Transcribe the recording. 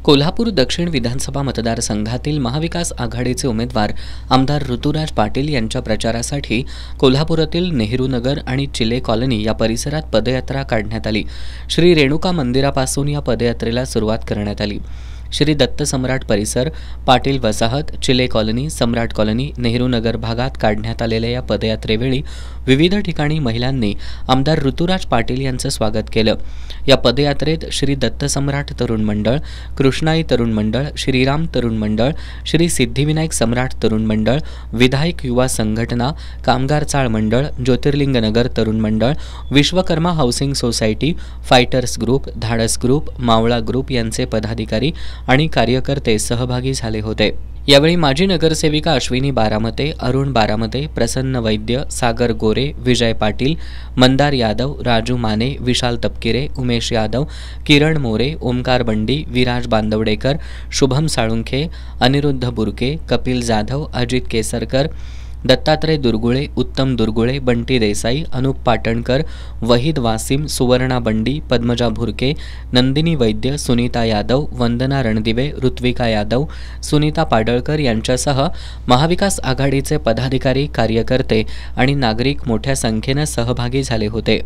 कोल्हापूर दक्षिण विधानसभा मतदारसंघातील महाविकास आघाडीचे उमेदवार आमदार ऋतुराज पाटील यांच्या प्रचारासाठी कोल्हापुरातील नेहरू नगर आणि चिले कॉलनी या परिसरात पदयात्रा काढण्यात आली। श्री रेणुका मंदिरापासून या पदयात्रेला सुरुवात करण्यात आली। श्री दत्त सम्राट परिसर, पाटील वसाहत, चिले कॉलनी, सम्राट कॉलनी, नेहरू नगर भागात काढण्यात आलेल्या या पदयात्रेवेळी विविध ठिकाणी महिलांनी आमदार ऋतुराज पाटील यांचं स्वागत केलं। या पदयात्रेत श्री दत्त सम्राट तरुण मंडळ, कृष्णाई तरुण मंडळ, श्रीराम तरुण मंडळ, श्री सिद्धिविनायक सम्राट तरुण मंडळ, विधायक युवा संघटना, कामगार चाळ मंडळ, ज्योतिर्लिंग नगर तरुण मंडळ, Vishwakarma housing society, fighters group, धाडस ग्रुप, मावळा ग्रुप यांचे पदाधिकारी आणि कार्यकर्ते सहभागी झाले होते। यावेळी माजी नगरसेविका अश्विनी बारामते, अरुण बारामते, प्रसन्न वैद्य, सागर गोरे, विजय पाटील, मंदार यादव, राजू माने, विशाल तपकिरे, उमेश यादव, किरण मोरे, ओमकार बंडी, विराज बांदवडेकर, शुभम साळुंखे, अनिरुद्ध बुरके, कपिल जाधव, अजित केसरकर, दत्तात्रय दुर्गुळे, उत्तम दुर्गुळे, बंटी देसाई, अनुप पाटणकर, वहीद वासिम, सुवर्णा बंडी, पद्मजा भुरके, नंदिनी वैद्य, सुनीता यादव, वंदना रणदिवे, ऋत्विका यादव, सुनीता पाडळकर यांच्यासह महाविकास आघाडीचे पदाधिकारी, कार्यकर्ते आणि नागरिक मोठ्या संख्येने सहभागी झाले होते।